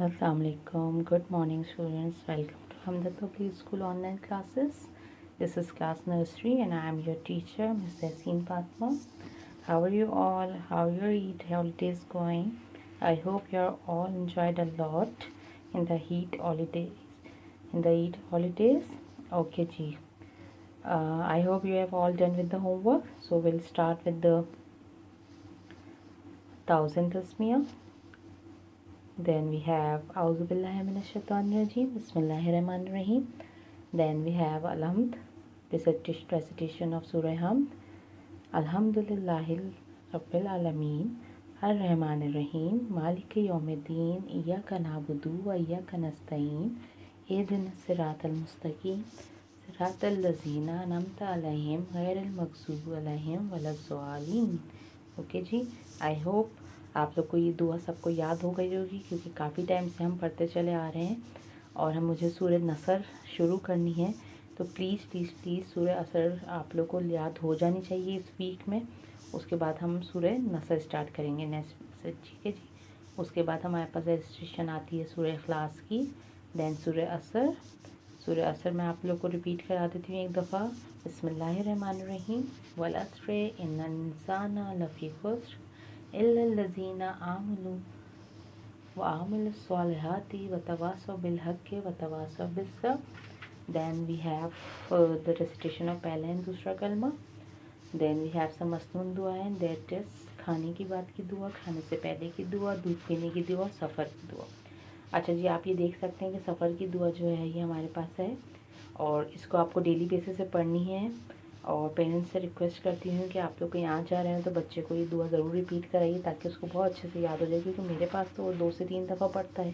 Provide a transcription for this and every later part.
Assalamualaikum. Good morning, students. Welcome to Hamdat Public School online classes. This is class nursery, and I am your teacher, Ms. Yasin Fatma. How are you all? How are your Eid holidays going? I hope you are all enjoyed a lot in the Eid holidays. Okay, ji. I hope you have all done with the homework. So we'll start with the thousand tasmiyah. Then we have Auzu Billahi Minash Shaitanir Rajeem, Bismillahir Rahim. Then we have Alhamd, recitation of Surah Hamd. Alhamdulillahil Rabbil Alameen, Ar-Rahmanir Rahim, Maliki Yawmiddin, Iyyaka na'budu wa iyyaka nasta'in, Ihdinas siratal mustaqim, Siratal lazina an'amta alayhim, Ghairil maghdubi alayhim waladdallin. Okay जी, I hope आप लोग को ये दुआ सबको याद हो गई होगी, क्योंकि काफ़ी टाइम से हम पढ़ते चले आ रहे हैं और हम मुझे सूरह नसर शुरू करनी है। तो प्लीज़ प्लीज़ प्लीज़ सूरह असर आप लोग को याद हो जानी चाहिए इस वीक में। उसके बाद हम सूरह नसर स्टार्ट करेंगे नेक्स्ट से, ठीक है जी। उसके बाद हमारे पास रजिस्ट्रेशन आती है सूरह इखलास की, देन सूरह असर। सूरह असर मैं आप लोग को रिपीट करा देती हूँ एक दफ़ा। बिस्मिल्लाहिर्रहमानिर्रहीम, वल अस्र इन्नल इंसाना लफ़ी खुस्र इल्लल लज़ीना आमनु व आमिलुस स्वालिहाति व तवासौ बिल हक़्क़ि व तवासौ बिस सब्र। Then we have the recitation of पहला एंड दूसरा कलमा। देन वी हैव सम मसनून दुआ एंड दैट इज़ खाने की बात की दुआ, खाने से पहले की दुआ, दूध पीने की दुआ, सफ़र की दुआ। अच्छा जी, आप ये देख सकते हैं कि सफ़र की दुआ जो है ये हमारे पास है और इसको आपको डेली बेसिस पे पढ़नी है। और पेरेंट्स से रिक्वेस्ट करती हूँ कि आप लोग कहीं आ जा रहे हैं तो बच्चे को ये दुआ ज़रूर रिपीट कराइए, ताकि उसको बहुत अच्छे से याद हो जाए। क्योंकि मेरे पास तो वो 2 से 3 दफ़ा पढ़ता है,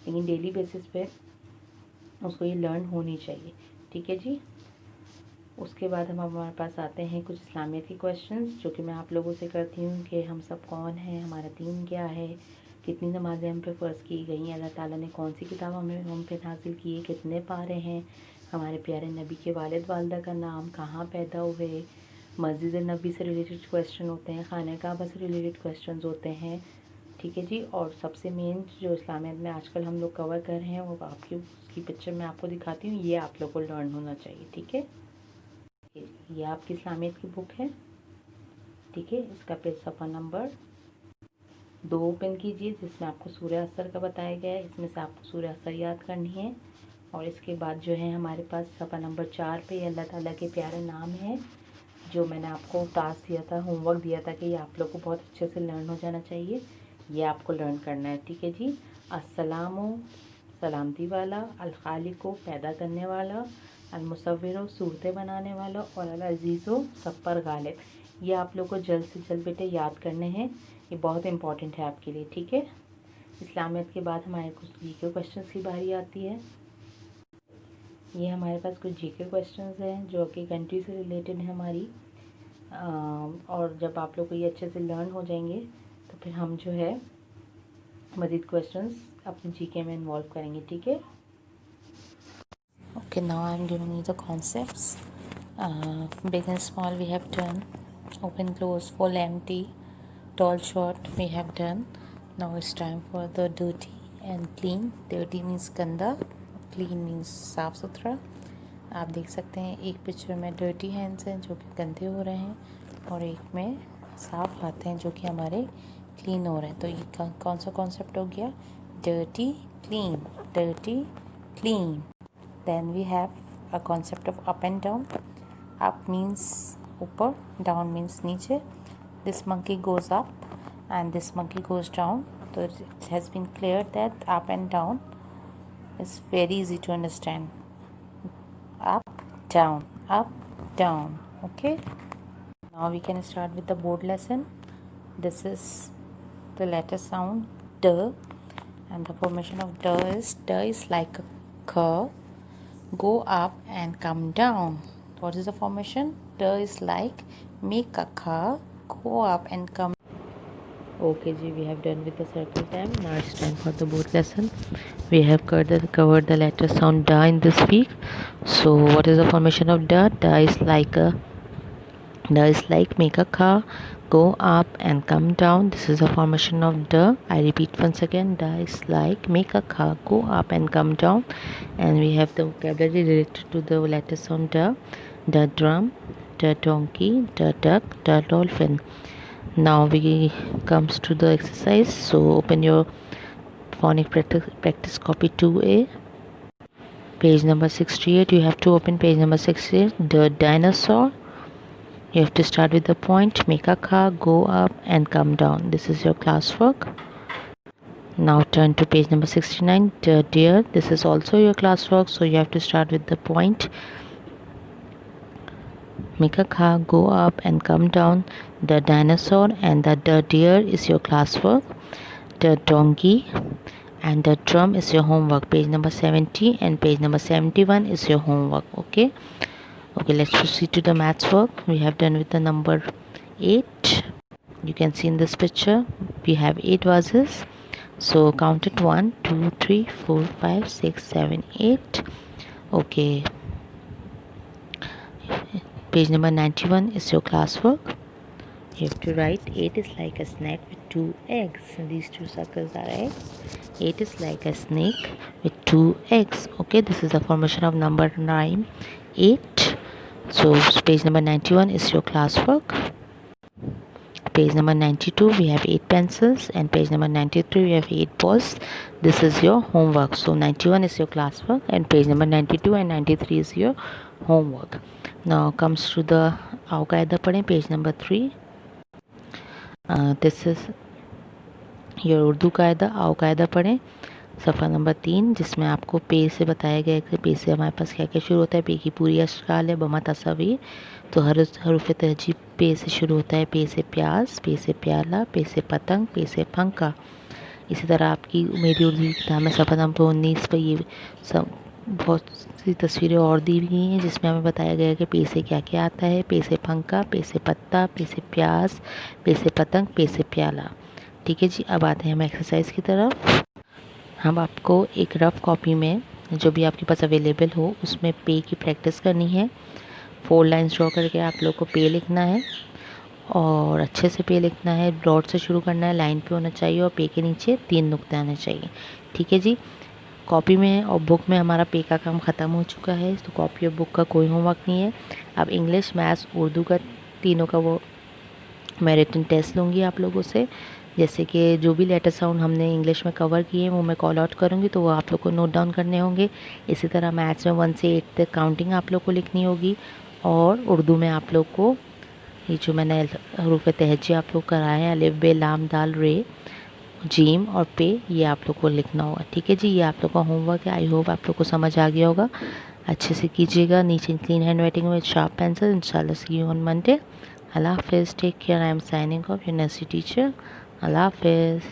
लेकिन डेली बेसिस पे उसको ये लर्न होनी चाहिए, ठीक है जी। उसके बाद हम हमारे पास आते हैं कुछ इस्लामियत के क्वेश्चंस, जो कि मैं आप लोगों से करती हूँ कि हम सब कौन हैं, हमारा दीन क्या है, कितनी नमाज़ें हम पे फ़र्ज़ की गई, अल्लाह ताला ने कौन सी किताब हम पे नाज़िल की है, कितने पारे हैं, हमारे प्यारे नबी के वालिद वालदा का नाम, कहाँ पैदा हुए, मस्जिद नबी से रिलेटेड क्वेश्चन होते हैं, खाने काबा से रिलेटेड क्वेश्चन होते हैं, ठीक है जी। और सबसे मेन जो इस्लामियत में आजकल हम लोग कवर कर रहे हैं वो आपकी उसकी पिक्चर मैं आपको दिखाती हूँ, ये आप लोग को लर्न होना चाहिए, ठीक है। ये आपकी इस्लामियत की बुक है, ठीक है। इसका पेज सफ़ा नंबर 2 ओपन कीजिए, जिसमें आपको सूरह असर का बताया गया है। इसमें से आपको सूरह असर याद करनी है। और इसके बाद जो है हमारे पास सफ़ा नंबर 4 पे अल्लाह ताला के प्यारे नाम हैं, जो मैंने आपको टास्क दिया था, होमवर्क दिया था कि ये आप लोग को बहुत अच्छे से लर्न हो जाना चाहिए। ये आपको लर्न करना है, ठीक है जी। अस्सलामु सलामती वाला, अल खालिको पैदा करने वाला, अल मुसव्विरो सूरतें बनाने वाला, और अल अज़ीज़ो सब पर गालिब। ये आप लोग को जल्द से जल्द बेटे याद करने हैं, ये बहुत इंपॉर्टेंट है आपके लिए, ठीक है। इस्लामियत के बाद हमारे कुछ जीके क्वेश्चंस की बारी आती है। ये हमारे पास कुछ जीके क्वेश्चंस हैं जो कि कंट्री से रिलेटेड है हमारी। और जब आप लोग को ये अच्छे से लर्न हो जाएंगे तो फिर हम जो है मज़ीद क्वेश्चंस अपने जीके में इन्वॉल्व करेंगे, ठीक है। Okay, now I am giving you the concepts. Big and small we have done, open close full empty tall short we have done. Now it's time for the dirty and clean. Dirty means गंदा, clean means साफ़ सुथरा। आप देख सकते हैं एक picture में dirty hands हैं जो कि गंदे हो रहे हैं, और एक में साफ़ हाथ हैं जो कि हमारे क्लीन हो रहे हैं। तो ये कौन सा कॉन्सेप्ट हो गया? Dirty clean, dirty clean. Then we have a concept of up and down. Up means ऊपर, डाउन मीन्स नीचे। This monkey goes up and this monkey goes down. So it has been cleared that up and down is very easy to understand. Up, down. Okay. Now we can start with the board lesson. This is the letter sound D, and the formation of D is like a curve, go up and come down. What is the formation? D is like make a curve, go up and come. Okay ji, we have done with the circle time. Now it's time for the board lesson. We have covered the letter sound da in this week. So what is the formation of da? Da is like a The is like make a car go up and come down. This is a formation of the. I repeat once again. The is like make a car go up and come down. And we have the vocabulary related to the letter sound the. The drum, the donkey, the duck, the dolphin. Now we comes to the exercise. So open your phonic practice copy 2A. Page number 68. You have to open page number 68. The dinosaur. You have to start with the point, make a car, go up and come down. This is your classwork. Now turn to page number 69, the deer. This is also your classwork, so you have to start with the point, make a car, go up and come down. The dinosaur and the deer is your classwork. The donkey and the drum is your homework. Page number 70 and page number 71 is your homework. Okay, let's proceed to the maths work. We have done with the number 8. You can see in this picture we have 8 vases, so count it 1 2 3 4 5 6 7 8. Okay, page number 91 is your classwork. You have to write 8 is like a snake with 2 eggs, and these 2 circles are eggs. 8 is like a snake with 2 eggs. Okay, this is the formation of number 9 8. So page number 91 is your classwork. Page number 92 we have 8 pencils, and page number 93 we have 8 balls. This is your homework. So 91 is your classwork, and page number 92 and 93 is your homework. Now comes to the आओ कायदा पढ़ें, page number 3. This is your Urdu कायदा. आओ कायदा पढ़ें, सफ़ा number 3, जिसमें आपको पे से बताया गया है कि पे से हमारे पास क्या क्या शुरू होता है. पे की पूरी अश्काल है, बमा तस्वीर. तो हर हरूफ तहजीब पे से शुरू होता है. पे से प्याज, पे से प्याला, पे से पतंग, पे से पंखा. इसी तरह आपकी मेरी उर्दू की किताब में सफ़ा नंबर 19 पर ये सब बहुत सी तस्वीरें और दी हुई हैं, जिसमें हमें बताया गया है कि पे से क्या क्या आता है. पे से पंखा, पे से पत्ता, पे से प्याज, पे से पतंग, पे से प्याला. ठीक है जी, अब आते हैं हम एक्सरसाइज की तरफ. हम आपको एक रफ़ कॉपी में जो भी आपके पास अवेलेबल हो उसमें पे की प्रैक्टिस करनी है. 4 लाइन्स ड्रॉ करके आप लोग को पे लिखना है, और अच्छे से पे लिखना है. डॉट से शुरू करना है, लाइन पे होना चाहिए, और पे के नीचे 3 नुक्ते आने चाहिए. ठीक है जी. कॉपी में और बुक में हमारा पे का काम ख़त्म हो चुका है, तो कॉपी और बुक का कोई होमवर्क नहीं है. अब इंग्लिश, मैथ्स, उर्दू का तीनों का वो मैं रिटन टेस्ट लूँगी आप लोगों से. जैसे कि जो भी लेटर साउंड हमने इंग्लिश में कवर किए वो मैं कॉल आउट करूँगी, तो वो आप लोग को नोट डाउन करने होंगे. इसी तरह मैथ्स में 1 से 8 तक काउंटिंग आप लोग को लिखनी होगी, और उर्दू में आप लोग को ये जो मैंने हरूफ तहज्जी आप लोग कराए हैं, अलिफ बे लाम दाल रे जीम और पे, ये आप लोग को लिखना होगा. ठीक है जी, ये आप लोग का होमवर्क है. आई होप आप लोग को समझ आ गया होगा. अच्छे से कीजिएगा. नीचे क्लीन हैंड राइटिंग में शार्प पेंसिल. इंशाल्लाह सी यू ऑन मंडे. अल्लाह हाफिज़. Take care. I am signing off, your nursery teacher. अल्लाह हाफिज़.